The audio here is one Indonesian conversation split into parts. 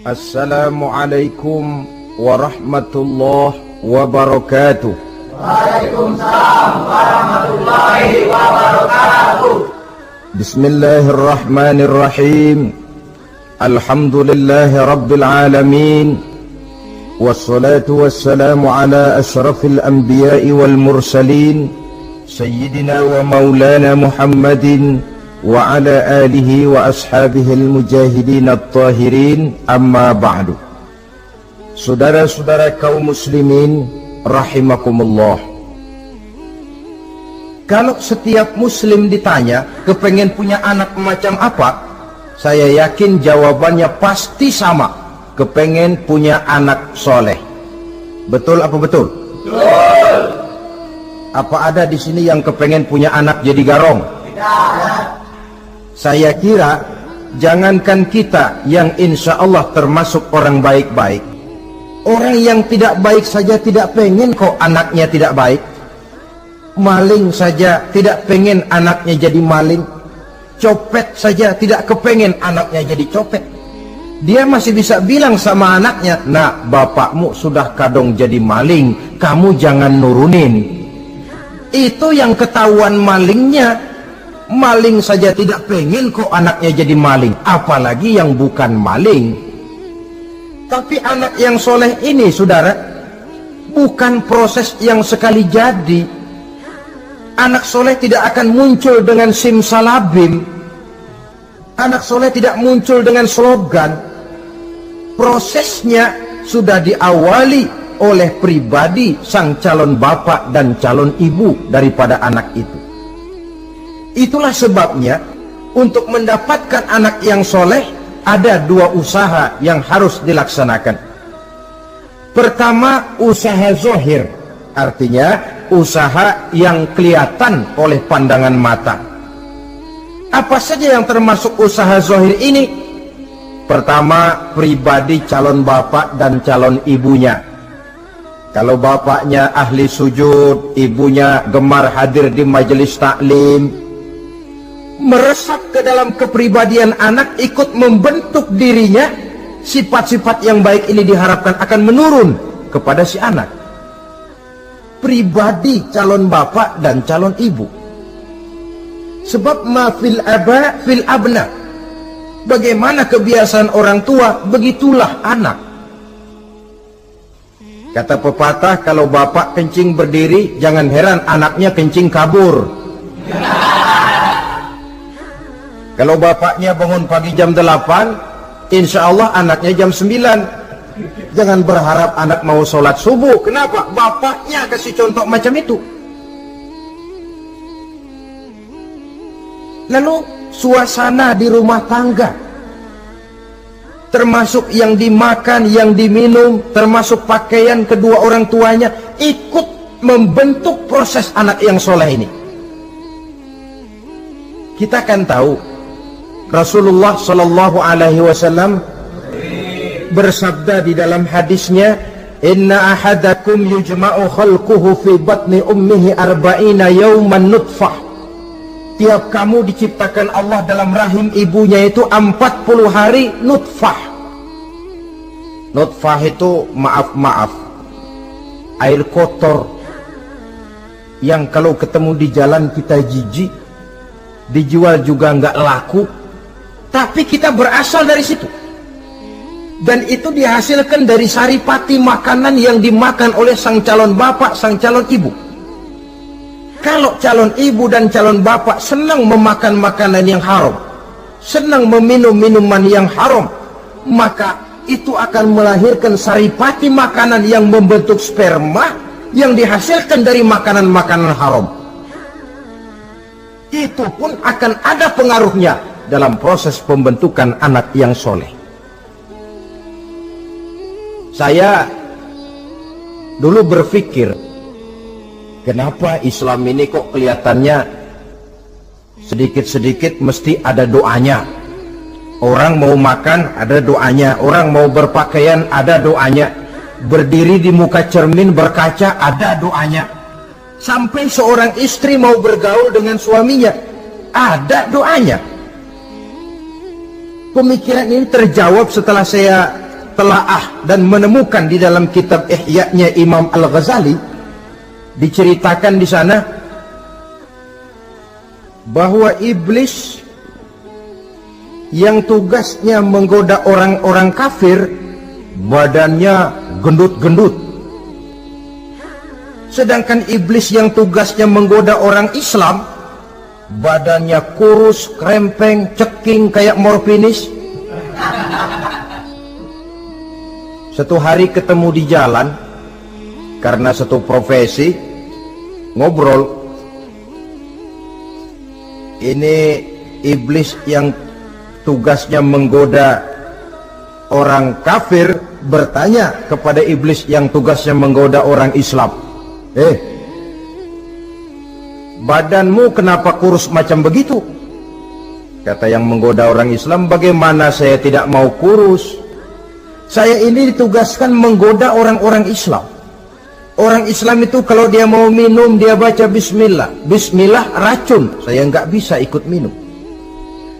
Assalamualaikum warahmatullahi wabarakatuh. Waalaikumsalam warahmatullahi wabarakatuh. Bismillahirrahmanirrahim. Alhamdulillahi rabbil alamin. Wassalatu wassalamu ala ashrafil anbiya'i wal mursalin, Sayyidina wa maulana Muhammadin wa ala alihi wa ashabihi al-mujahidin at-tahirin, amma ba'du. Saudara-saudara kaum muslimin rahimakumullah, kalau setiap muslim ditanya kepengen punya anak macam apa, saya yakin jawabannya pasti sama, kepengen punya anak soleh. Betul apa betul? Betul. Apa ada di sini yang kepengen punya anak jadi garong? Tidak. Saya kira jangankan kita yang insya Allah termasuk orang baik-baik, orang yang tidak baik saja tidak pengen kok anaknya tidak baik. Maling saja tidak pengen anaknya jadi maling. Copet saja tidak kepengen anaknya jadi copet. Dia masih bisa bilang sama anaknya, "Nak, bapakmu sudah kadung jadi maling, kamu jangan nurunin." Itu yang ketahuan malingnya. Maling saja tidak pengen kok anaknya jadi maling, apalagi yang bukan maling. Tapi anak yang soleh ini, saudara, bukan proses yang sekali jadi. Anak soleh tidak akan muncul dengan simsalabim. Anak soleh tidak muncul dengan slogan. Prosesnya sudah diawali oleh pribadi sang calon bapak dan calon ibu daripada anak itu. Itulah sebabnya untuk mendapatkan anak yang soleh ada dua usaha yang harus dilaksanakan. Pertama, usaha zohir, artinya usaha yang kelihatan oleh pandangan mata. Apa saja yang termasuk usaha zohir ini? Pertama, pribadi calon bapak dan calon ibunya. Kalau bapaknya ahli sujud, ibunya gemar hadir di majelis taklim, meresap ke dalam kepribadian anak, ikut membentuk dirinya, sifat-sifat yang baik ini diharapkan akan menurun kepada si anak. Pribadi calon bapak dan calon ibu. Sebab ma fil aba fil abna. Bagaimana kebiasaan orang tua, begitulah anak. Kata pepatah, kalau bapak kencing berdiri, jangan heran anaknya kencing kabur. Kalau bapaknya bangun pagi jam 8, insya Allah anaknya jam 9. Jangan berharap anak mau sholat subuh. Kenapa? Bapaknya kasih contoh macam itu. Lalu suasana di rumah tangga, termasuk yang dimakan, yang diminum, termasuk pakaian kedua orang tuanya, ikut membentuk proses anak yang soleh ini. Kita kan tahu Rasulullah Shallallahu Alaihi Wasallam bersabda di dalam hadisnya, "Inna ahadakum yujma'u khalquhu fi batni ummihi arba'ina yawman nutfah." Tiap kamu diciptakan Allah dalam rahim ibunya itu 40 hari nutfah. Nutfah itu maaf, air kotor yang kalau ketemu di jalan kita jijik, dijual juga nggak laku. Tapi kita berasal dari situ. Dan itu dihasilkan dari saripati makanan yang dimakan oleh sang calon bapak, sang calon ibu. Kalau calon ibu dan calon bapak senang memakan makanan yang haram, senang meminum minuman yang haram, maka itu akan melahirkan saripati makanan yang membentuk sperma yang dihasilkan dari makanan-makanan haram. Itu pun akan ada pengaruhnya dalam proses pembentukan anak yang soleh. Saya dulu berpikir, kenapa Islam ini kok kelihatannya sedikit-sedikit mesti ada doanya. Orang mau makan ada doanya, orang mau berpakaian ada doanya, berdiri di muka cermin berkaca ada doanya, sampai seorang istri mau bergaul dengan suaminya ada doanya. Pemikiran ini terjawab setelah saya telaah dan menemukan di dalam kitab Ihya-nya Imam Al-Ghazali, diceritakan di sana bahwa iblis yang tugasnya menggoda orang-orang kafir badannya gendut-gendut, sedangkan iblis yang tugasnya menggoda orang Islam badannya kurus, krempeng, ceking kayak morfinis. Satu hari ketemu di jalan karena satu profesi, ngobrol. Ini iblis yang tugasnya menggoda orang kafir bertanya kepada iblis yang tugasnya menggoda orang Islam, badanmu kenapa kurus macam begitu? Kata yang menggoda orang Islam, bagaimana saya tidak mau kurus? Saya ini ditugaskan menggoda orang-orang Islam. Orang Islam itu kalau dia mau minum dia baca bismillah. Bismillah racun, saya nggak bisa ikut minum.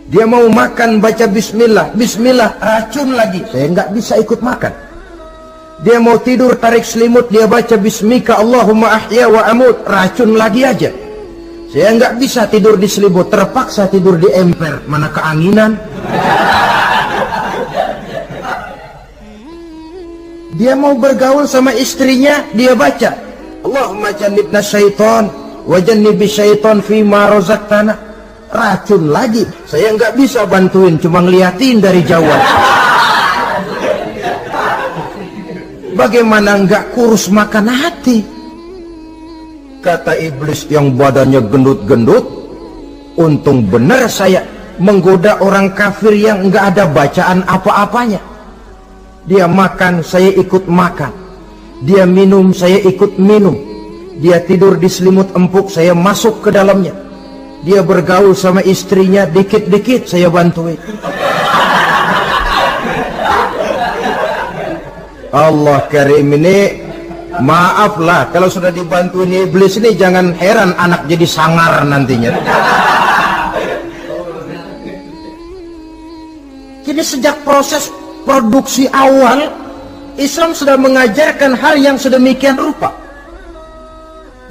Dia mau makan baca bismillah. Bismillah racun lagi, saya nggak bisa ikut makan. Dia mau tidur tarik selimut, dia baca bismika Allahumma ahya wa amut, racun lagi aja. Saya nggak bisa tidur di selimut, terpaksa tidur di emper, mana keanginan. Dia mau bergaul sama istrinya, dia baca Allahumma jannibna syaitan wa jannibi syaitan fima razaqtana, racun lagi. Saya nggak bisa bantuin, cuma ngeliatin dari jauh. Bagaimana nggak kurus makan hati? Kata iblis yang badannya gendut-gendut, untung benar saya menggoda orang kafir yang nggak ada bacaan apa-apanya. Dia makan, saya ikut makan. Dia minum, saya ikut minum. Dia tidur di selimut empuk, saya masuk ke dalamnya. Dia bergaul sama istrinya, dikit-dikit saya bantuin. Allah Karim, ini maaflah kalau sudah dibantuin iblis ini, jangan heran anak jadi sangar nantinya. Jadi sejak proses produksi awal, Islam sudah mengajarkan hal yang sedemikian rupa.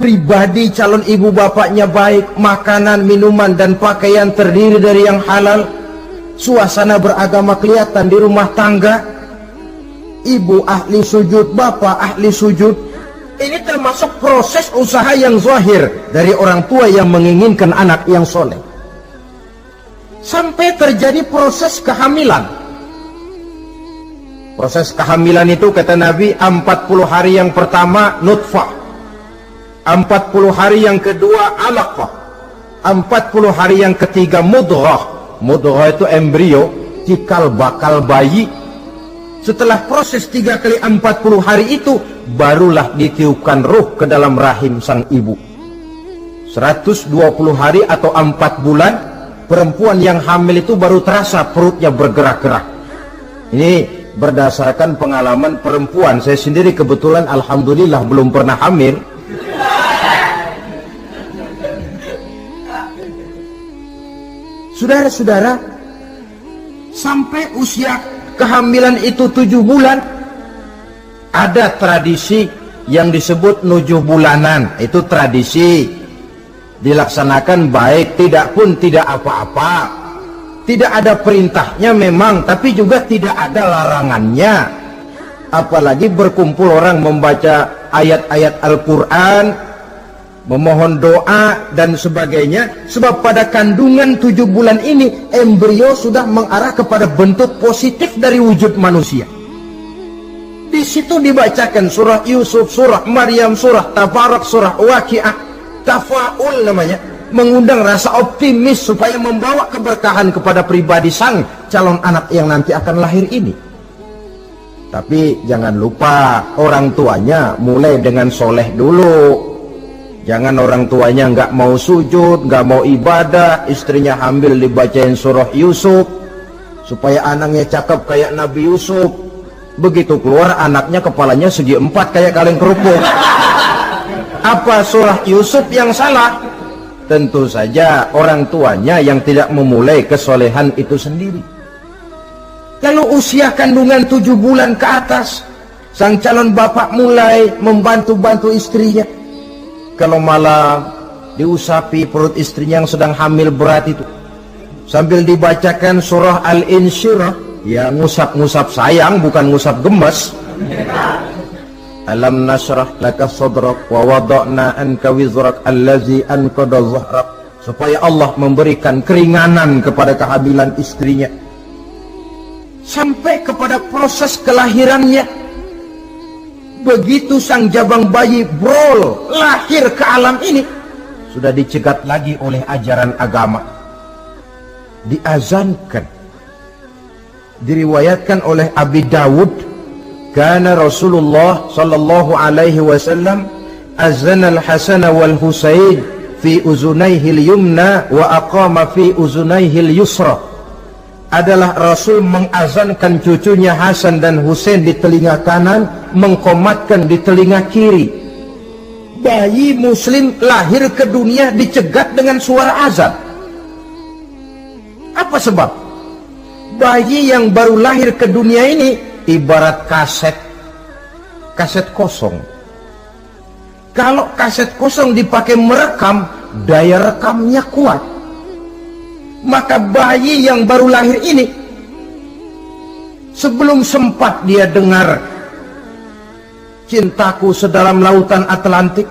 Pribadi calon ibu bapaknya baik, makanan, minuman, dan pakaian terdiri dari yang halal. Suasana beragama kelihatan di rumah tangga. Ibu ahli sujud, bapak ahli sujud. Ini termasuk proses usaha yang zahir dari orang tua yang menginginkan anak yang soleh. Sampai terjadi proses kehamilan. Proses kehamilan itu kata Nabi 40 hari yang pertama nutfah, 40 hari yang kedua alaqah, 40 hari yang ketiga mudghah. Mudghah itu embrio, cikal bakal bayi. Setelah proses 3 kali 40 hari itu, barulah ditiupkan ruh ke dalam rahim sang ibu. 120 hari atau 4 bulan, perempuan yang hamil itu baru terasa perutnya bergerak-gerak. Ini berdasarkan pengalaman perempuan. Saya sendiri kebetulan alhamdulillah belum pernah hamil. Saudara-saudara, sampai usia kehamilan itu 7 bulan, ada tradisi yang disebut 7 bulanan. Itu tradisi dilaksanakan baik, tidak pun tidak apa-apa. Tidak ada perintahnya memang, tapi juga tidak ada larangannya. Apalagi berkumpul orang membaca ayat-ayat Al-Quran, memohon doa dan sebagainya. Sebab pada kandungan 7 bulan ini, embrio sudah mengarah kepada bentuk positif dari wujud manusia. Di situ dibacakan surah Yusuf, surah Maryam, surah Tabarak, surah Waqi'ah, tafaul namanya, mengundang rasa optimis supaya membawa keberkahan kepada pribadi sang calon anak yang nanti akan lahir ini. Tapi jangan lupa orang tuanya mulai dengan soleh dulu. Jangan orang tuanya nggak mau sujud, nggak mau ibadah, istrinya hamil dibacain surah Yusuf supaya anaknya cakep kayak Nabi Yusuf. Begitu keluar anaknya kepalanya segi 4 kayak kaleng kerupuk. Apa surah Yusuf yang salah? Tentu saja orang tuanya yang tidak memulai kesolehan itu sendiri. Lalu usia kandungan 7 bulan ke atas, sang calon bapak mulai membantu-bantu istrinya. Kalau malam diusapi perut istrinya yang sedang hamil berat itu, sambil dibacakan surah Al-Insyirah, ya ngusap-ngusap sayang, bukan ngusap gemes. Alam nasrah laka sadrak wa wada'na anka wizrak allazi anqadha dhahrak, supaya Allah memberikan keringanan kepada kehamilan istrinya. Sampai kepada proses kelahirannya, begitu sang jabang bayi brol lahir ke alam ini, sudah dicegat lagi oleh ajaran agama, diazankan. Diriwayatkan oleh Abi Dawud, kana Rasulullah sallallahu alaihi wasallam azana al-Hasan wal Husain fi uzunaihi al-yumna wa aqama fi uzunaihi al-yusra. Adalah Rasul mengazankan cucunya Hasan dan Husain di telinga kanan, mengqomatkan di telinga kiri. Bayi muslim lahir ke dunia dicegat dengan suara azan. Apa sebab? Bayi yang baru lahir ke dunia ini ibarat kaset kosong. Kalau kaset kosong dipakai merekam, daya rekamnya kuat. Maka bayi yang baru lahir ini, sebelum sempat dia dengar cintaku sedalam lautan Atlantik,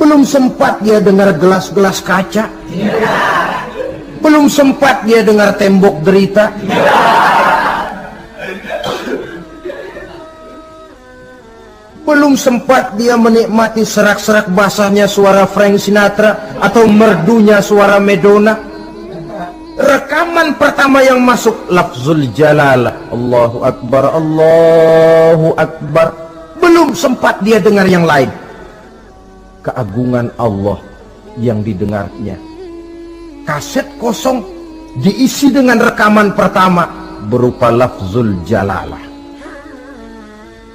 belum sempat dia dengar gelas-gelas kaca, belum sempat dia dengar tembok derita, belum sempat dia menikmati serak-serak basahnya suara Frank Sinatra atau merdunya suara Madonna. Rekaman pertama yang masuk lafzul jalalah, Allahu Akbar, Allahu Akbar. Belum sempat dia dengar yang lain, keagungan Allah yang didengarnya. Kaset kosong diisi dengan rekaman pertama berupa lafzul jalalah.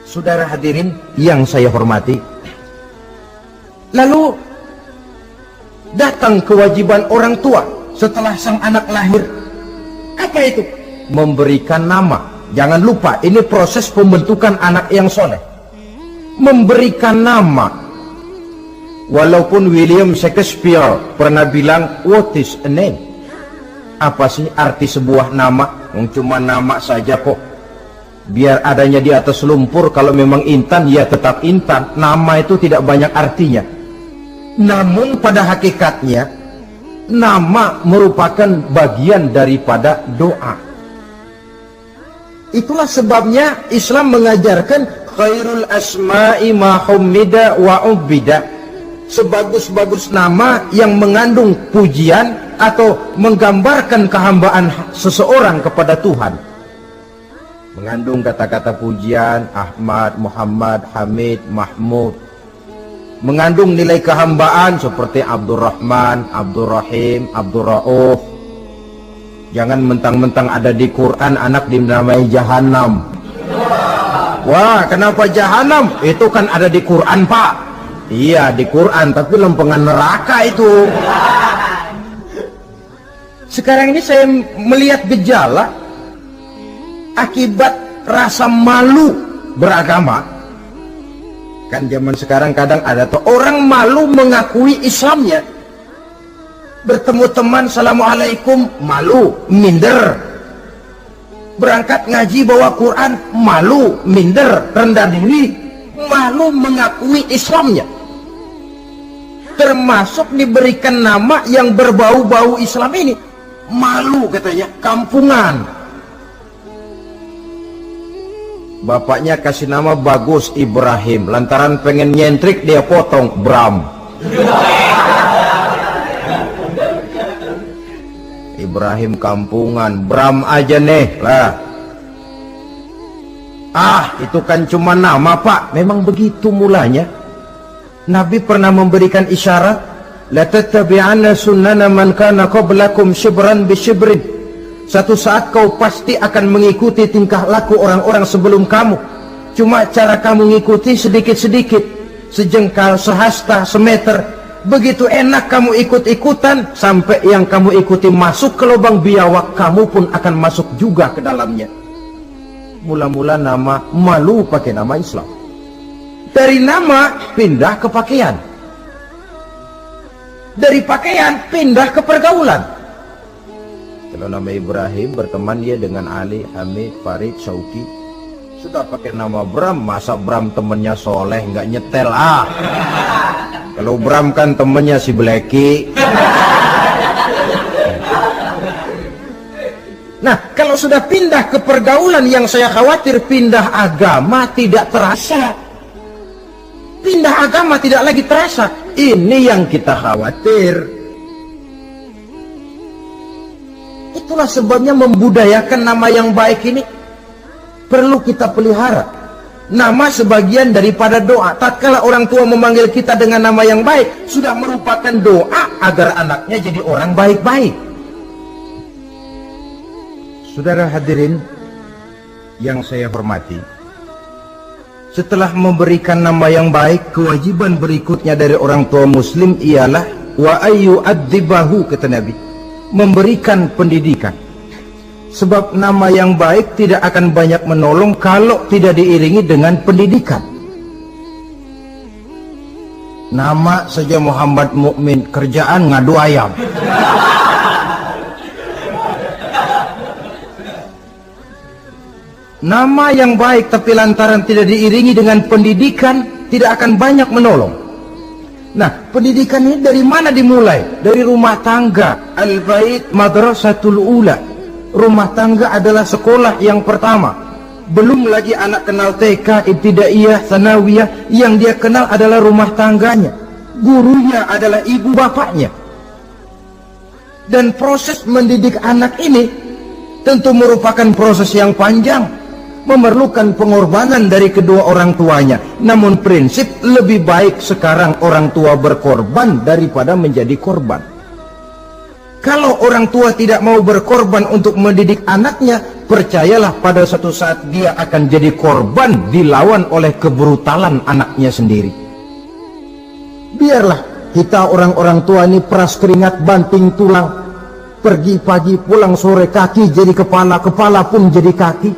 Saudara hadirin yang saya hormati, lalu datang kewajiban orang tua setelah sang anak lahir. Apa itu? Memberikan nama. Jangan lupa, ini proses pembentukan anak yang soleh. Memberikan nama. Walaupun William Shakespeare pernah bilang, what is a name? Apa sih arti sebuah nama? Cuma nama saja kok. Biar adanya di atas lumpur, kalau memang intan ya tetap intan. Nama itu tidak banyak artinya. Namun pada hakikatnya nama merupakan bagian daripada doa. Itulah sebabnya Islam mengajarkan khairul asma'i ma hummida wa ubida. Sebagus-bagus nama yang mengandung pujian atau menggambarkan kehambaan seseorang kepada Tuhan. Mengandung kata-kata pujian, Ahmad, Muhammad, Hamid, Mahmud. Mengandung nilai kehambaan seperti Abdurrahman, Abdurrahim, Abdurrauf. Jangan mentang-mentang ada di Quran anak dinamai Jahannam. Wah, kenapa Jahannam? Itu kan ada di Quran, Pak. Iya, di Quran, tapi lempengan neraka itu. Sekarang ini saya melihat gejala akibat rasa malu beragama. Kan zaman sekarang kadang ada tuh orang malu mengakui Islamnya. Bertemu teman, Assalamualaikum, malu, minder. Berangkat ngaji bawa Quran, malu, minder, rendah diri, malu mengakui Islamnya. Termasuk diberikan nama yang berbau-bau Islam ini, malu katanya, kampungan. Bapaknya kasih nama bagus, Ibrahim. Lantaran pengen nyentrik, dia potong Bram. Ibrahim kampungan, Bram aja nih lah. Ah, itu kan cuma nama, Pak. Memang begitu mulanya. Nabi pernah memberikan isyarat, la tattabi'anna sunnana man kana qablakum shibran bi shibrin. Satu saat kau pasti akan mengikuti tingkah laku orang-orang sebelum kamu. Cuma cara kamu mengikuti sedikit-sedikit, sejengkal, sehasta, semeter. Begitu enak kamu ikut-ikutan, sampai yang kamu ikuti masuk ke lubang biawak, kamu pun akan masuk juga ke dalamnya. Mula-mula nama, malu pakai nama Islam. Dari nama pindah ke pakaian, dari pakaian pindah ke pergaulan. Kalau nama Ibrahim, berteman dia dengan Ali, Hamid, Farid, Syauki. Sudah pakai nama Bram, masa Bram temennya soleh nggak nyetel Kalau Bram kan temennya si Bleki. Nah, kalau sudah pindah ke pergaulan, yang saya khawatir pindah agama tidak terasa. Pindah agama tidak lagi terasa. Ini yang kita khawatir. Itulah sebabnya membudayakan nama yang baik ini perlu kita pelihara. Nama sebagian daripada doa. Tatkala orang tua memanggil kita dengan nama yang baik, sudah merupakan doa agar anaknya jadi orang baik-baik. Saudara hadirin yang saya hormati, setelah memberikan nama yang baik, kewajiban berikutnya dari orang tua muslim ialah wa ayyu'adzibahu, kata Nabi, memberikan pendidikan. Sebab nama yang baik tidak akan banyak menolong kalau tidak diiringi dengan pendidikan. Nama saja Muhammad Mukmin, kerjaan ngadu ayam. Nama yang baik tapi lantaran tidak diiringi dengan pendidikan, tidak akan banyak menolong. Nah, pendidikan ini dari mana dimulai? Dari rumah tangga. Al-bait madrasatul ula. Rumah tangga adalah sekolah yang pertama. Belum lagi anak kenal TK, ibtidaiyah, sanawiyah. Yang dia kenal adalah rumah tangganya. Gurunya adalah ibu bapaknya. Dan proses mendidik anak ini tentu merupakan proses yang panjang, memerlukan pengorbanan dari kedua orang tuanya. Namun prinsip lebih baik sekarang orang tua berkorban daripada menjadi korban. Kalau orang tua tidak mau berkorban untuk mendidik anaknya, percayalah pada suatu saat dia akan jadi korban, dilawan oleh kebrutalan anaknya sendiri. Biarlah kita orang-orang tua ini peras keringat banting tulang, pergi pagi pulang sore, kaki jadi kepala, kepala pun jadi kaki,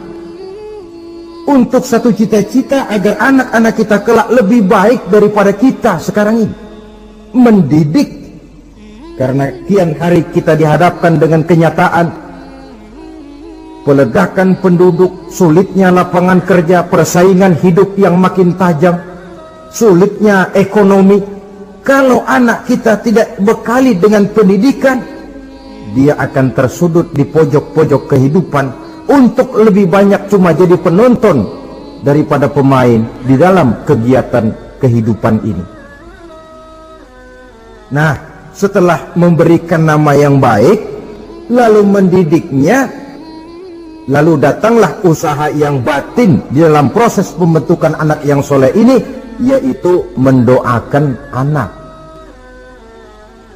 untuk satu cita-cita agar anak-anak kita kelak lebih baik daripada kita sekarang ini. Mendidik, karena kian hari kita dihadapkan dengan kenyataan peledakan penduduk, sulitnya lapangan kerja, persaingan hidup yang makin tajam, sulitnya ekonomi. Kalau anak kita tidak bekali dengan pendidikan, dia akan tersudut di pojok-pojok kehidupan untuk lebih banyak cuma jadi penonton daripada pemain di dalam kegiatan kehidupan ini. Nah, setelah memberikan nama yang baik, lalu mendidiknya, lalu datanglah usaha yang batin di dalam proses pembentukan anak yang soleh ini, yaitu mendoakan anak.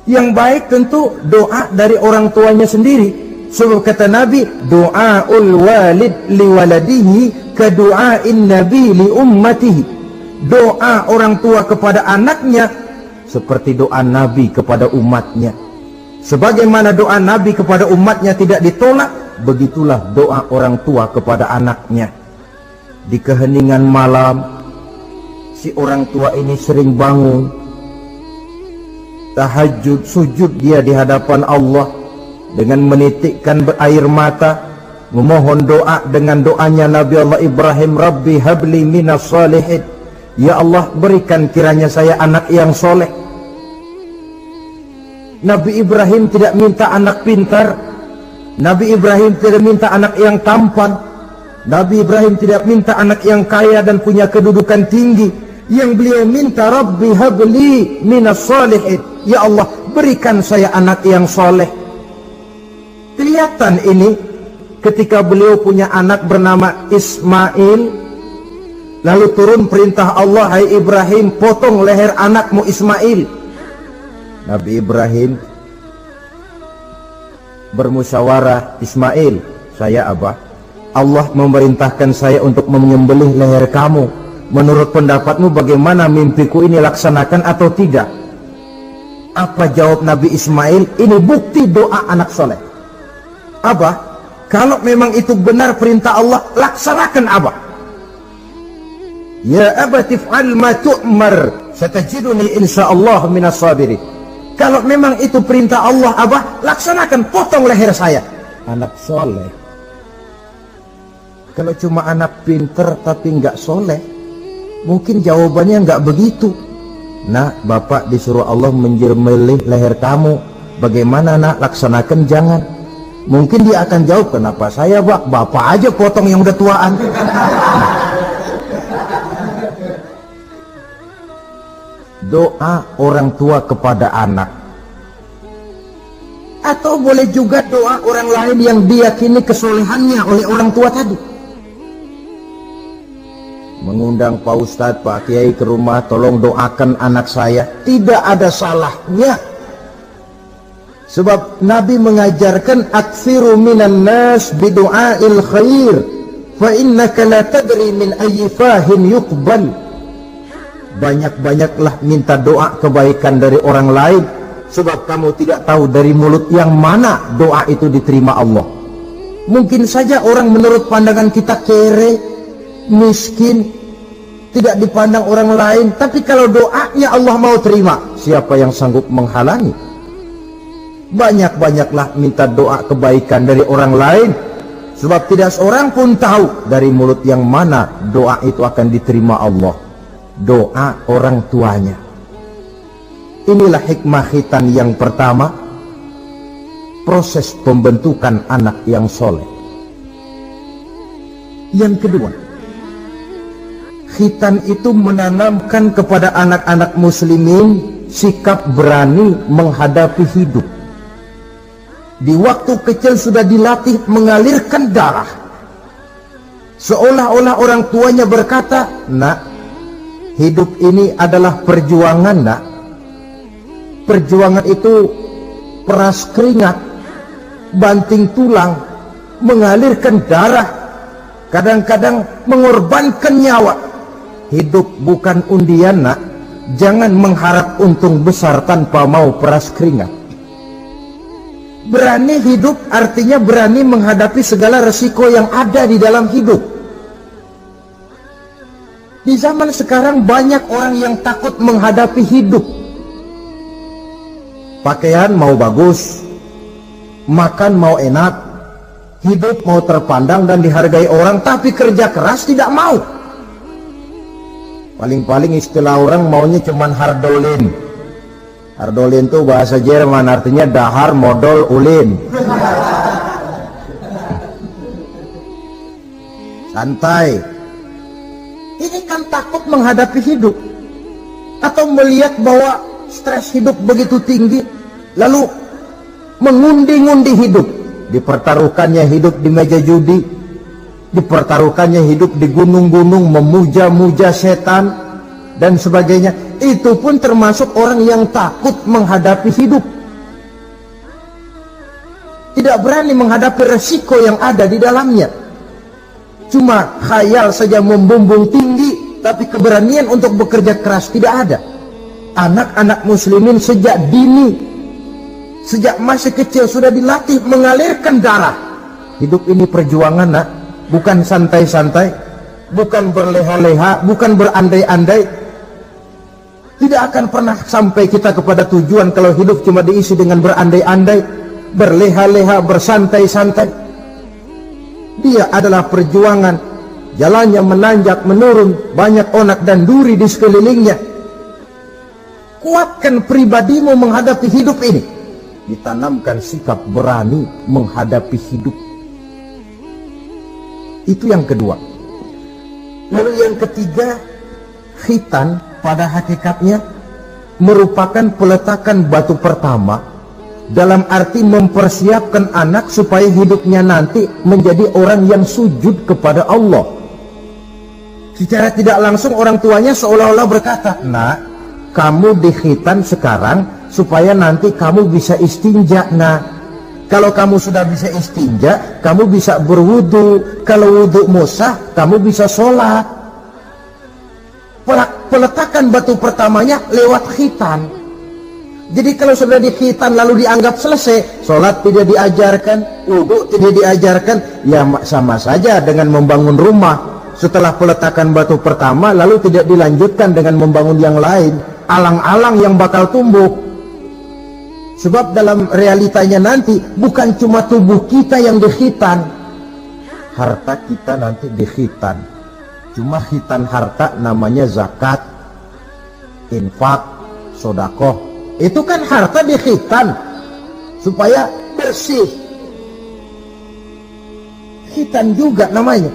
Yang baik tentu doa dari orang tuanya sendiri. Sebab kata Nabi, doaul walid li waladihi ka doain nabi li ummatihi. Doa orang tua kepada anaknya seperti doa Nabi kepada umatnya. Sebagaimana doa Nabi kepada umatnya tidak ditolak, begitulah doa orang tua kepada anaknya. Di keheningan malam, si orang tua ini sering bangun, tahajud, sujud dia di hadapan Allah dengan menitikkan air mata, memohon doa dengan doanya Nabi Allah Ibrahim, Rabbi habli minas salihin. Ya Allah, berikan kiranya saya anak yang soleh. Nabi Ibrahim tidak minta anak pintar, Nabi Ibrahim tidak minta anak yang tampan, Nabi Ibrahim tidak minta anak yang kaya dan punya kedudukan tinggi. Yang beliau minta, Rabbi habli minas salihin. Ya Allah, berikan saya anak yang soleh. Kelihatan ini ketika beliau punya anak bernama Ismail, lalu turun perintah Allah, hai Ibrahim, potong leher anakmu Ismail. Nabi Ibrahim bermusyawarah, Ismail, saya Abah, Allah memerintahkan saya untuk menyembelih leher kamu. Menurut pendapatmu bagaimana, mimpiku ini laksanakan atau tidak? Apa jawab Nabi Ismail? Ini bukti doa anak soleh. Abah, kalau memang itu benar perintah Allah, laksanakan Abah. Ya abati fa'al ma tu'mar, satajiduni insyaallah minas sabirin. Kalau memang itu perintah Allah, Abah, laksanakan, potong leher saya. Anak soleh. Kalau cuma anak pinter tapi nggak soleh, mungkin jawabannya nggak begitu. Nak, bapak disuruh Allah menjermelih leher kamu. Bagaimana nak, laksanakan jangan. Mungkin dia akan jawab, kenapa saya bak? Bapak aja potong yang udah tuaan. Doa orang tua kepada anak. Atau boleh juga doa orang lain yang diyakini kesolehannya oleh orang tua tadi. Mengundang Pak Ustadz, Pak Kiai ke rumah, tolong doakan anak saya. Tidak ada salahnya. Sebab Nabi mengajarkan aktsiru minan nas bidu'ail khair fa innaka la tadri min ayyi fahin yuqbal. Banyak-banyaklah minta doa kebaikan dari orang lain, sebab kamu tidak tahu dari mulut yang mana doa itu diterima Allah. Mungkin saja orang menurut pandangan kita kere, miskin, tidak dipandang orang lain, tapi kalau doanya Allah mau terima, siapa yang sanggup menghalangi? Banyak-banyaklah minta doa kebaikan dari orang lain, sebab tidak seorang pun tahu dari mulut yang mana doa itu akan diterima Allah. Doa orang tuanya. Inilah hikmah khitan yang pertama, proses pembentukan anak yang soleh. Yang kedua, khitan itu menanamkan kepada anak-anak muslimin sikap berani menghadapi hidup. Di waktu kecil sudah dilatih mengalirkan darah. Seolah-olah orang tuanya berkata, nak, hidup ini adalah perjuangan, nak. Perjuangan itu peras keringat, banting tulang, mengalirkan darah, kadang-kadang mengorbankan nyawa. Hidup bukan undian, nak. Jangan mengharap untung besar tanpa mau peras keringat. Berani hidup artinya berani menghadapi segala resiko yang ada di dalam hidup. Di zaman sekarang banyak orang yang takut menghadapi hidup. Pakaian mau bagus, makan mau enak, hidup mau terpandang dan dihargai orang, tapi kerja keras tidak mau. Paling-paling istilah orang maunya cuman hardolin. Hardolin itu bahasa Jerman, artinya dahar modal ulin. Santai. Ini kan takut menghadapi hidup, atau melihat bahwa stres hidup begitu tinggi, lalu mengundi-ngundi hidup. Dipertaruhkannya hidup di meja judi, dipertaruhkannya hidup di gunung-gunung, memuja-muja setan dan sebagainya. Itu pun termasuk orang yang takut menghadapi hidup, tidak berani menghadapi resiko yang ada di dalamnya. Cuma khayal saja membumbung tinggi, tapi keberanian untuk bekerja keras tidak ada. Anak-anak muslimin sejak dini, sejak masih kecil sudah dilatih mengalirkan darah. Hidup ini perjuangan, nak. Bukan santai-santai, bukan berleha-leha, bukan berandai-andai. Tidak akan pernah sampai kita kepada tujuan kalau hidup cuma diisi dengan berandai-andai, berleha-leha, bersantai-santai. Dia adalah perjuangan, jalannya menanjak menurun, banyak onak dan duri di sekelilingnya. Kuatkan pribadimu menghadapi hidup ini. Ditanamkan sikap berani menghadapi hidup. Itu yang kedua. Lalu yang ketiga, khitan pada hakikatnya merupakan peletakan batu pertama, dalam arti mempersiapkan anak supaya hidupnya nanti menjadi orang yang sujud kepada Allah. Secara tidak langsung orang tuanya seolah-olah berkata, nak, kamu dikhitan sekarang supaya nanti kamu bisa istinja, nak. Kalau kamu sudah bisa istinja, kamu bisa berwudu. Kalau wudumu sah, kamu bisa sholat. Peletakan batu pertamanya lewat khitan. Jadi kalau sudah dikhitan lalu dianggap selesai, sholat tidak diajarkan, wudhu tidak diajarkan, ya sama saja dengan membangun rumah. Setelah peletakan batu pertama lalu tidak dilanjutkan dengan membangun yang lain, alang-alang yang bakal tumbuh. Sebab dalam realitanya nanti bukan cuma tubuh kita yang dikhitan, harta kita nanti dikhitan. Cuma khitan harta namanya zakat, infak, sodakoh. Itu kan harta dikhitan supaya bersih. Khitan juga namanya.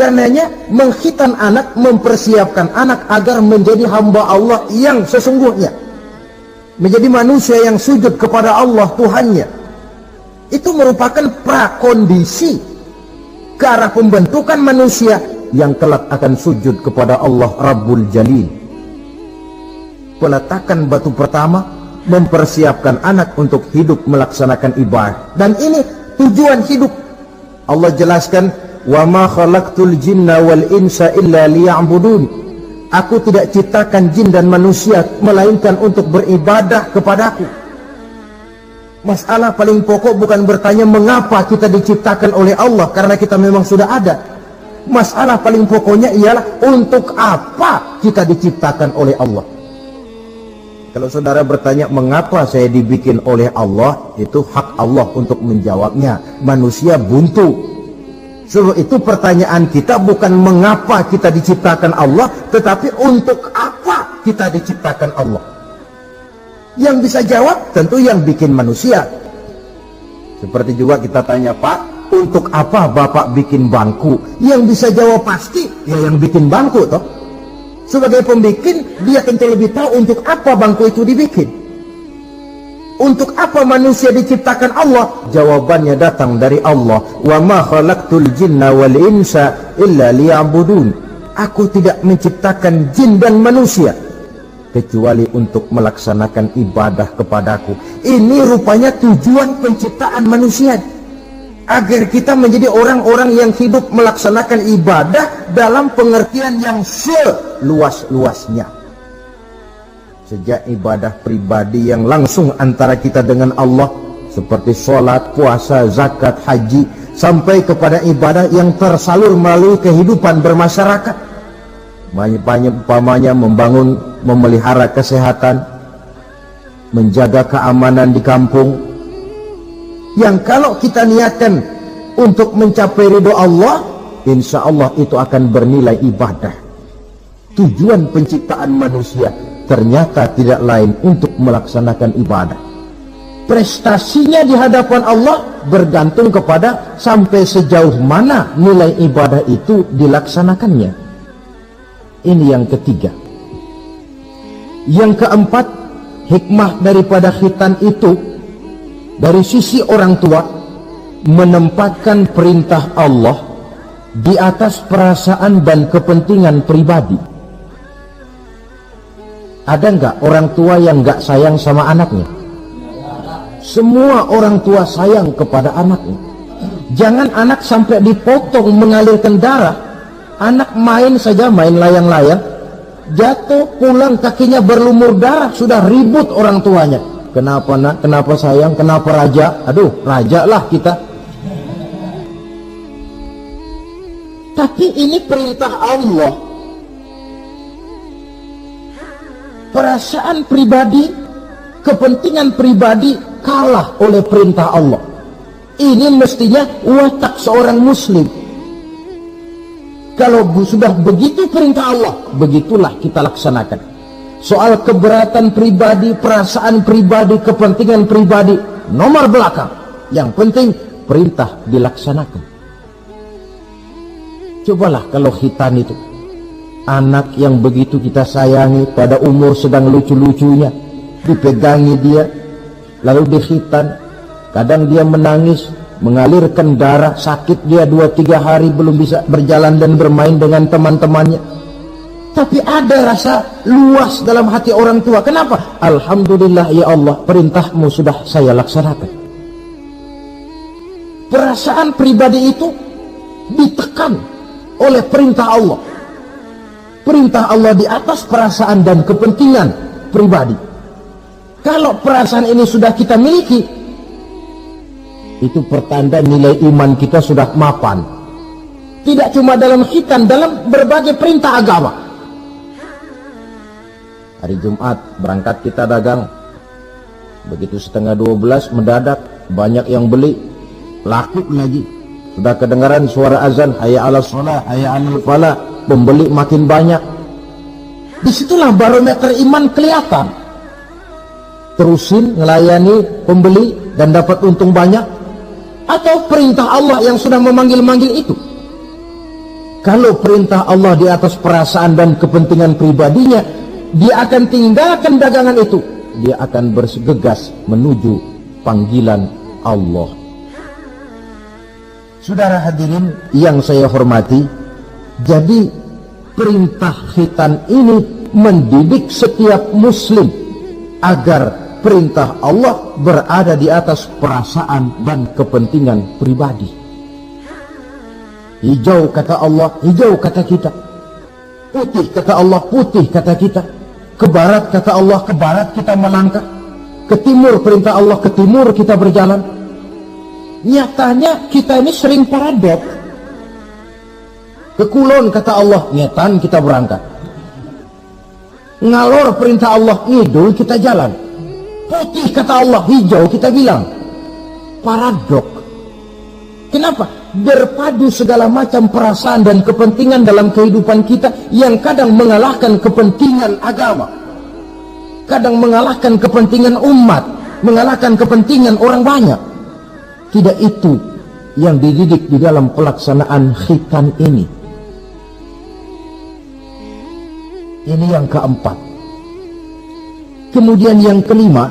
Karenanya mengkhitan anak, mempersiapkan anak agar menjadi hamba Allah yang sesungguhnya, menjadi manusia yang sujud kepada Allah Tuhannya. Itu merupakan prakondisi ke arah pembentukan manusia yang kelak akan sujud kepada Allah Rabbul Jalil. Peletakan batu pertama mempersiapkan anak untuk hidup melaksanakan ibadah, dan ini tujuan hidup. Allah jelaskan, wa ma khalaqtul jinna wal insa illa liya'budun. Aku tidak ciptakan jin dan manusia melainkan untuk beribadah kepadaku. Masalah paling pokok bukan bertanya mengapa kita diciptakan oleh Allah, karena kita memang sudah ada. Masalah paling pokoknya ialah untuk apa kita diciptakan oleh Allah. Kalau saudara bertanya mengapa saya dibikin oleh Allah, itu hak Allah untuk menjawabnya. Manusia buntu. Sebab itu pertanyaan kita bukan mengapa kita diciptakan Allah, tetapi untuk apa kita diciptakan Allah. Yang bisa jawab tentu yang bikin manusia. Seperti juga kita tanya, Pak, untuk apa Bapak bikin bangku? Yang bisa jawab pasti ya yang bikin bangku toh. Sebagai pembikin, dia tentu lebih tahu untuk apa bangku itu dibikin. Untuk apa manusia diciptakan Allah? Jawabannya datang dari Allah. Wa ma khalaqtul jinna wal insa illa liya'budun. Aku tidak menciptakan jin dan manusia kecuali untuk melaksanakan ibadah kepadaku. Ini rupanya tujuan penciptaan manusia, agar kita menjadi orang-orang yang hidup melaksanakan ibadah dalam pengertian yang seluas-luasnya. Sejak ibadah pribadi yang langsung antara kita dengan Allah, seperti sholat, puasa, zakat, haji, sampai kepada ibadah yang tersalur melalui kehidupan bermasyarakat. Umpamanya membangun, memelihara kesehatan, menjaga keamanan di kampung, yang kalau kita niatkan untuk mencapai ridho Allah, insya Allah itu akan bernilai ibadah. Tujuan penciptaan manusia ternyata tidak lain untuk melaksanakan ibadah. Prestasinya di hadapan Allah bergantung kepada sampai sejauh mana nilai ibadah itu dilaksanakannya. Ini yang ketiga. Yang keempat, hikmah daripada khitan itu dari sisi orang tua menempatkan perintah Allah di atas perasaan dan kepentingan pribadi. Ada nggak orang tua yang nggak sayang sama anaknya? Semua orang tua sayang kepada anaknya. Jangan anak sampai dipotong mengalirkan darah. Anak main saja, main layang-layang, jatuh, pulang kakinya berlumur darah, sudah ribut orang tuanya. Kenapa nak? Kenapa sayang? Kenapa raja? Aduh, raja lah kita. Tapi ini perintah Allah. Perasaan pribadi, kepentingan pribadi kalah oleh perintah Allah. Ini mestinya watak seorang muslim. Kalau sudah begitu perintah Allah, begitulah kita laksanakan. Soal keberatan pribadi, perasaan pribadi, kepentingan pribadi, nomor belakang. Yang penting perintah dilaksanakan. Cobalah kalau khitan itu, anak yang begitu kita sayangi, pada umur sedang lucu-lucunya, dipegangi dia, lalu dikhitan. Kadang dia menangis, mengalirkan darah, sakit dia 2-3 hari belum bisa berjalan dan bermain dengan teman-temannya. Tapi ada rasa luas dalam hati orang tua. Kenapa? Alhamdulillah ya Allah, perintahmu sudah saya laksanakan. Perasaan pribadi itu ditekan oleh perintah Allah. Perintah Allah di atas perasaan dan kepentingan pribadi. Kalau perasaan ini sudah kita miliki, itu pertanda nilai iman kita sudah mapan. Tidak cuma dalam khitan, dalam berbagai perintah agama. Hari Jumat berangkat kita dagang, begitu 11:30 mendadak banyak yang beli, laku lagi. Sudah kedengaran suara azan, hayya 'alas shalah, hayya 'alal falah, pembeli makin banyak. Disitulah barometer iman kelihatan. Terusin melayani pembeli dan dapat untung banyak, atau perintah Allah yang sudah memanggil-manggil itu. Kalau perintah Allah di atas perasaan dan kepentingan pribadinya, dia akan tinggalkan dagangan itu, dia akan bergegas menuju panggilan Allah. Saudara hadirin yang saya hormati, jadi perintah khitan ini mendidik setiap muslim agar perintah Allah berada di atas perasaan dan kepentingan pribadi. Hijau kata Allah, hijau kata kita. Putih kata Allah, putih kata kita. Ke barat kata Allah, ke barat kita melangkah. Ke timur perintah Allah, ke timur kita berjalan. Nyatanya kita ini sering paradok. Ke kulon kata Allah, nyetan kita berangkat. Ngalor perintah Allah, ngidul kita jalan. Putih kata Allah, hijau kita bilang. Paradok. Kenapa? Berpadu segala macam perasaan dan kepentingan dalam kehidupan kita yang kadang mengalahkan kepentingan agama, kadang mengalahkan kepentingan umat, mengalahkan kepentingan orang banyak. Tidak itu yang dididik di dalam pelaksanaan khitan ini. Ini yang keempat. Kemudian yang kelima,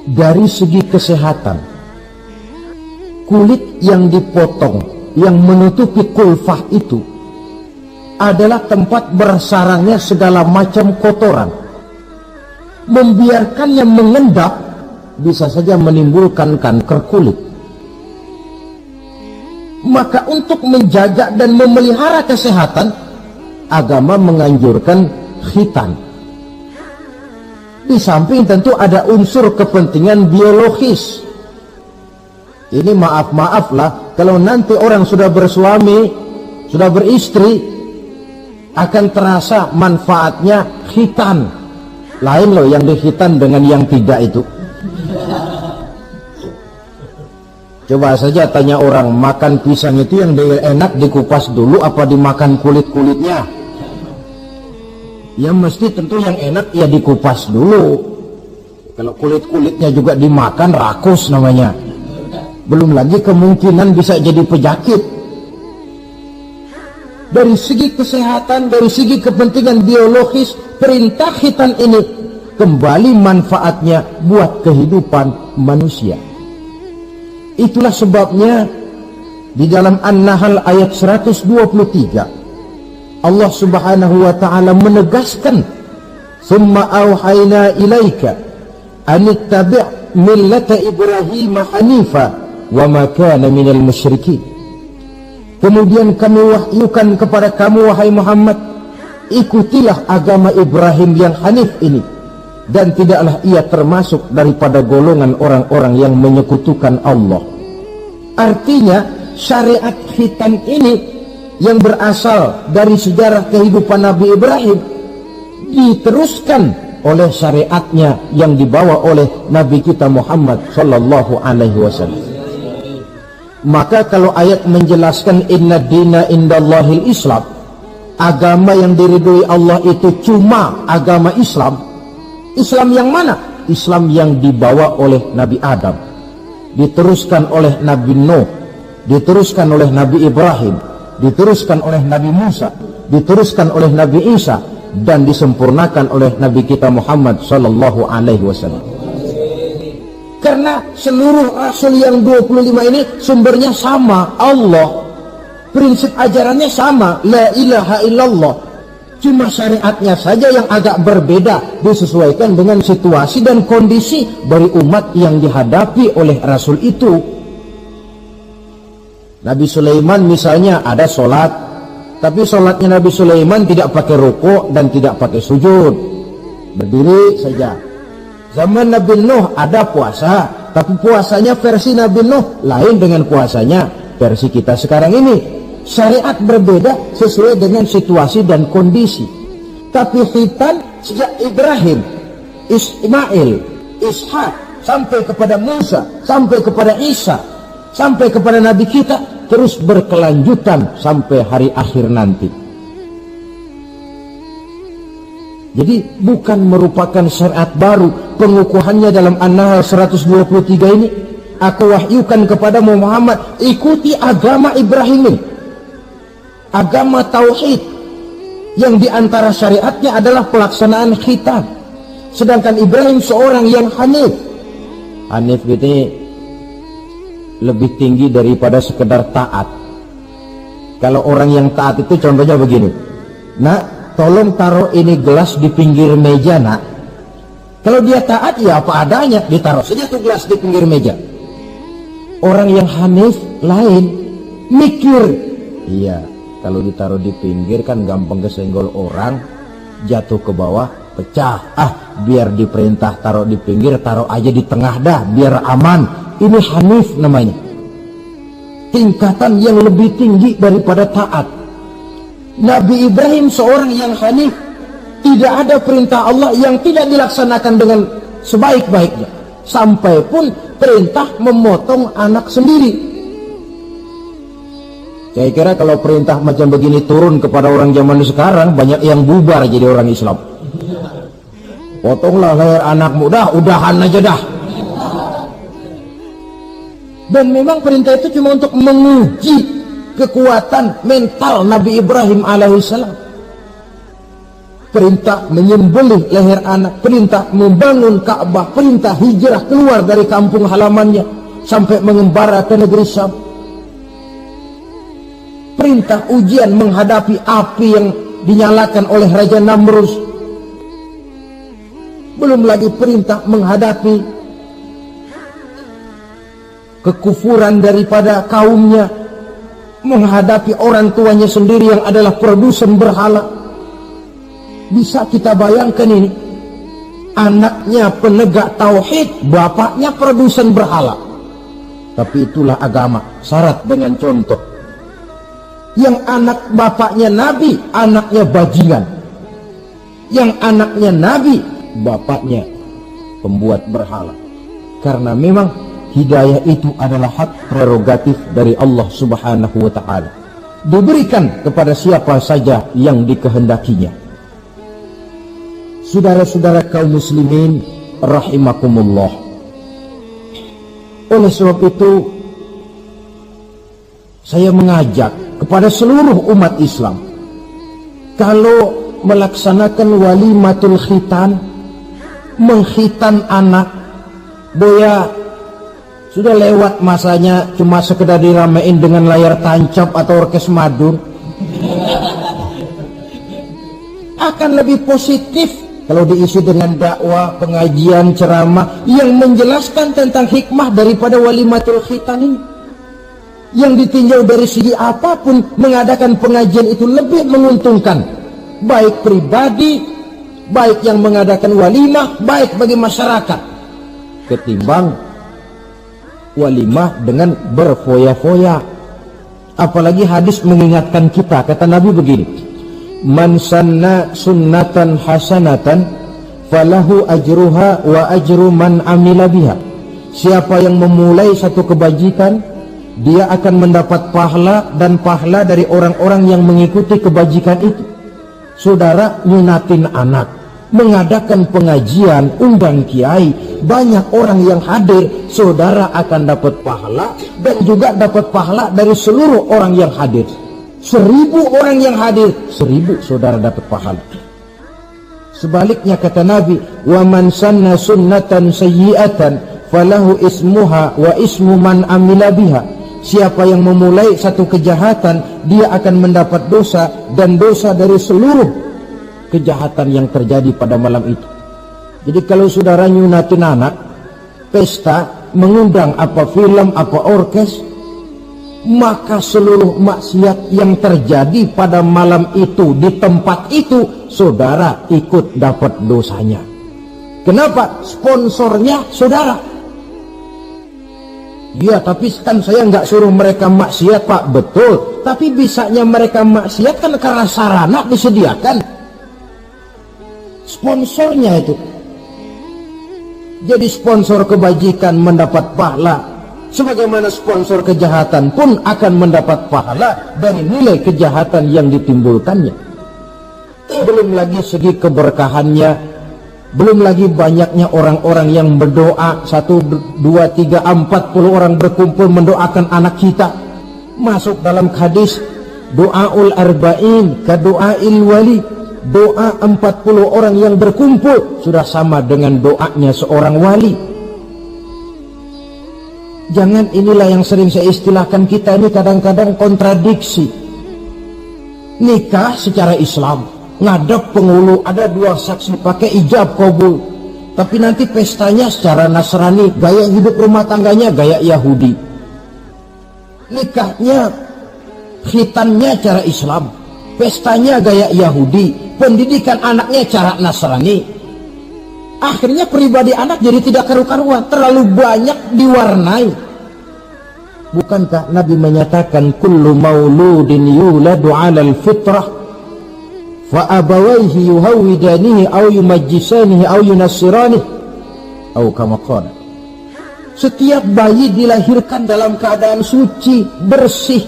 dari segi kesehatan, kulit yang dipotong, yang menutupi kulfah itu adalah tempat bersarangnya segala macam kotoran. Membiarkannya mengendap bisa saja menimbulkan kanker kulit. Maka untuk menjaga dan memelihara kesehatan, agama menganjurkan khitan. Di samping tentu ada unsur kepentingan biologis. Ini maaf-maaf lah, kalau nanti orang sudah bersuami, sudah beristri, akan terasa manfaatnya khitan. Lain loh yang dikhitan dengan yang tidak itu. Coba saja tanya orang, makan pisang itu yang enak dikupas dulu apa dimakan kulit-kulitnya? Ya mesti tentu yang enak ya dikupas dulu. Kalau kulit-kulitnya juga dimakan, rakus namanya. Belum lagi kemungkinan bisa jadi penyakit. Dari segi kesehatan, dari segi kepentingan biologis, perintah khitan ini kembali manfaatnya buat kehidupan manusia. Itulah sebabnya di dalam An-Nahl ayat 123 Allah Subhanahu wa taala menegaskan, "Tsumma auhayna ilaika an ittabi' millata Ibrahim hanifa wa ma kana minal musyrikin." Kemudian kami wahyukan kepada kamu wahai Muhammad, ikutilah agama Ibrahim yang hanif ini, dan tidaklah ia termasuk daripada golongan orang-orang yang menyekutukan Allah. Artinya syariat khitan ini yang berasal dari sejarah kehidupan Nabi Ibrahim diteruskan oleh syariatnya yang dibawa oleh Nabi kita Muhammad sallallahu alaihi wasallam. Maka kalau ayat menjelaskan inna dina indallahil Islam, agama yang diridhoi Allah itu cuma agama Islam. Islam yang mana? Islam yang dibawa oleh Nabi Adam, diteruskan oleh Nabi Nuh, diteruskan oleh Nabi Ibrahim, diteruskan oleh Nabi Musa, diteruskan oleh Nabi Isa, dan disempurnakan oleh Nabi kita Muhammad sallallahu alaihi wasallam. Karena seluruh rasul yang 25 ini sumbernya sama, Allah. Prinsip ajarannya sama, la ilaha illallah. Cuma syariatnya saja yang agak berbeda, disesuaikan dengan situasi dan kondisi dari umat yang dihadapi oleh rasul itu. Nabi Sulaiman misalnya ada sholat, tapi sholatnya Nabi Sulaiman tidak pakai ruku dan tidak pakai sujud, berdiri saja. Zaman Nabi Nuh ada puasa, tapi puasanya versi Nabi Nuh lain dengan puasanya versi kita sekarang ini. Syariat berbeda sesuai dengan situasi dan kondisi. Tapi khitan sejak Ibrahim, Ismail, Ishak, sampai kepada Musa, sampai kepada Isa, sampai kepada Nabi kita, terus berkelanjutan sampai hari akhir nanti. Jadi bukan merupakan syariat baru. Pengukuhannya dalam An-Nahl 123 ini, aku wahyukan kepada Muhammad, ikuti agama Ibrahim, agama tauhid, yang diantara syariatnya adalah pelaksanaan khitan. Sedangkan Ibrahim seorang yang hanif. Hanif ini lebih tinggi daripada sekedar taat. Kalau orang yang taat itu contohnya begini, nak, tolong taruh ini gelas di pinggir meja, nak. Kalau dia taat ya apa adanya, ditaruh saja tuh gelas di pinggir meja. Orang yang hanif lain, mikir. Iya, kalau ditaruh di pinggir kan gampang kesenggol orang, jatuh ke bawah, pecah. Biar diperintah taruh di pinggir, taruh aja di tengah dah, biar aman. Ini hanif namanya. Tingkatan yang lebih tinggi daripada taat. Nabi Ibrahim seorang yang hanif. Tidak ada perintah Allah yang tidak dilaksanakan dengan sebaik-baiknya. Sampai pun perintah memotong anak sendiri. Saya kira kalau perintah macam begini turun kepada orang zaman sekarang, banyak yang bubar jadi orang Islam. Potonglah leher anakmu, dah, udahan aja dah. Dan memang perintah itu cuma untuk menguji kekuatan mental Nabi Ibrahim alaihissalam. Perintah menyembelih leher anak, perintah membangun Ka'bah, perintah hijrah keluar dari kampung halamannya sampai mengembara ke negeri Syam. Perintah ujian menghadapi api yang dinyalakan oleh Raja Namrus. Belum lagi perintah menghadapi kekufuran daripada kaumnya, menghadapi orang tuanya sendiri yang adalah produsen berhala. Bisa kita bayangkan ini, anaknya penegak tauhid, bapaknya produsen berhala. Tapi itulah agama, syarat dengan contoh. Yang anak bapaknya nabi, anaknya bajingan. Yang anaknya nabi, bapaknya pembuat berhala. Karena memang hidayah itu adalah hak prerogatif dari Allah Subhanahu wa ta'ala, diberikan kepada siapa saja yang dikehendakinya. Saudara-saudara kaum muslimin rahimakumullah, oleh sebab itu saya mengajak kepada seluruh umat Islam, kalau melaksanakan walimatul khitan, mengkhitan anak, boya sudah lewat masanya cuma sekedar diramein dengan layar tancap atau orkes madun. Akan lebih positif kalau diisi dengan dakwah, pengajian, ceramah yang menjelaskan tentang hikmah daripada walimatul khitan ini. Yang ditinjau dari segi apapun, mengadakan pengajian itu lebih menguntungkan, baik pribadi, baik yang mengadakan walimah, baik bagi masyarakat, ketimbang walimah dengan berfoya-foya. Apalagi hadis mengingatkan kita, kata Nabi begini, man sanna sunnatan hasanatan falahu ajruha wa ajru man amila biha. Siapa yang memulai satu kebajikan, dia akan mendapat pahala dan pahala dari orang-orang yang mengikuti kebajikan itu. Saudara nyunatin anak, mengadakan pengajian, undang kiai, banyak orang yang hadir, saudara akan dapat pahala dan juga dapat pahala dari seluruh orang yang hadir. 1000 orang yang hadir, 1000 saudara dapat pahala. Sebaliknya kata Nabi, wa man sanna sunnatan sayyi'atan falahu ismuha wa ismu man amila biha. Siapa yang memulai satu kejahatan, dia akan mendapat dosa dan dosa dari seluruh kejahatan yang terjadi pada malam itu. Jadi kalau saudara nyunatin anak, pesta, mengundang apa film, apa orkes, maka seluruh maksiat yang terjadi pada malam itu di tempat itu, saudara ikut dapat dosanya. Kenapa? Sponsornya saudara. Ya, tapi kan saya nggak suruh mereka maksiat, Pak. Betul. Tapi bisanya mereka maksiat kan karena sarana disediakan. Sponsornya itu. Jadi sponsor kebajikan mendapat pahala, sebagaimana sponsor kejahatan pun akan mendapat pahala dari nilai kejahatan yang ditimbulkannya. Belum lagi segi keberkahannya, belum lagi banyaknya orang-orang yang berdoa, 1, 2, 3, 40 orang berkumpul mendoakan anak kita. Masuk dalam hadis doaul arba'in ka doail wali. Doa 40 orang yang berkumpul sudah sama dengan doanya seorang wali. Jangan, inilah yang sering saya istilahkan, kita ini kadang-kadang kontradiksi. Nikah secara Islam, ngadep penghulu, ada 2 saksi, pakai ijab kabul. Tapi nanti pestanya secara Nasrani, gaya hidup rumah tangganya gaya Yahudi. Nikahnya, khitannya cara Islam, pestanya gaya Yahudi, pendidikan anaknya cara Nasrani. Akhirnya pribadi anak jadi tidak karu-karuan, terlalu banyak diwarnai. Bukankah Nabi menyatakan kullu mauludin yuladu 'alal fitrah fa abawayhi yuhawidanihi aw yumajjisanihi aw yunassiranihi atau kama qala. Setiap bayi dilahirkan dalam keadaan suci, bersih.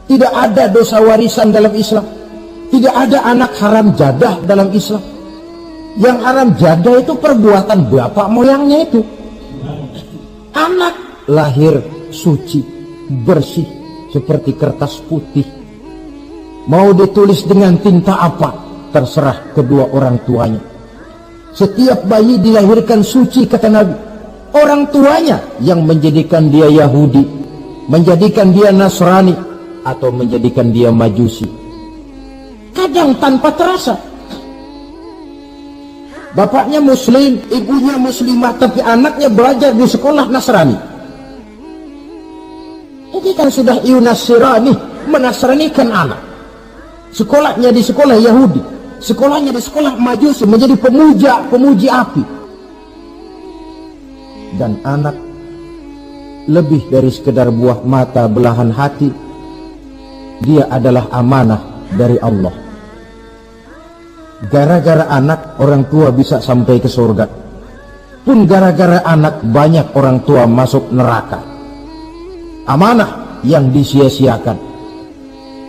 Tidak ada dosa warisan dalam Islam. Tidak ada anak haram jadah dalam Islam. Yang haram jadah itu perbuatan bapak moyangnya itu. Anak lahir suci, bersih, seperti kertas putih. Mau ditulis dengan tinta apa, terserah kedua orang tuanya. Setiap bayi dilahirkan suci, kata Nabi. Orang tuanya yang menjadikan dia Yahudi, menjadikan dia Nasrani, atau menjadikan dia Majusi. Kadang tanpa terasa. Bapaknya Muslim, ibunya Muslimah, tapi anaknya belajar di sekolah Nasrani. Ini kan sudah yunasirani, menasranikan anak. Sekolahnya di sekolah Yahudi, sekolahnya di sekolah Majusi, menjadi pemuji api. Dan anak lebih dari sekedar buah mata belahan hati, dia adalah amanah dari Allah. Gara-gara anak, orang tua bisa sampai ke surga. Pun gara-gara anak, banyak orang tua masuk neraka. Amanah yang disia-siakan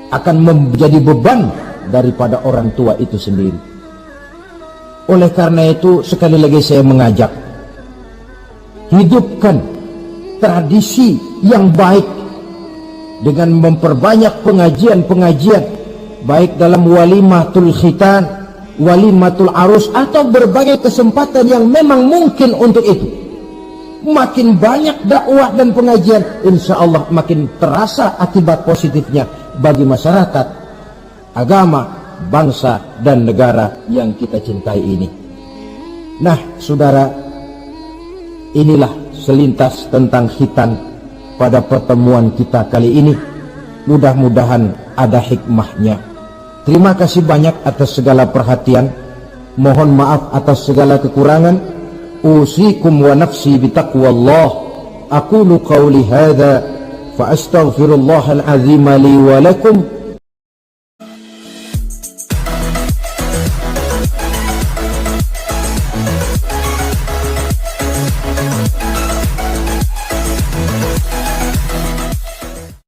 akan menjadi beban daripada orang tua itu sendiri. Oleh karena itu, sekali lagi saya mengajak, hidupkan tradisi yang baik dengan memperbanyak pengajian-pengajian, baik dalam walimatul khitan, walimatul arus, atau berbagai kesempatan yang memang mungkin untuk itu. Makin banyak dakwah dan pengajian, insya Allah makin terasa akibat positifnya bagi masyarakat, agama, bangsa, dan negara yang kita cintai ini. Nah, saudara, inilah selintas tentang khitan pada pertemuan kita kali ini. Mudah-mudahan ada hikmahnya. Terima kasih banyak atas segala perhatian. Mohon maaf atas segala kekurangan. Usikum wa nafsi bitaqwallah. Aqulu qawli hadha fa astaghfirullahal azim li wa lakum.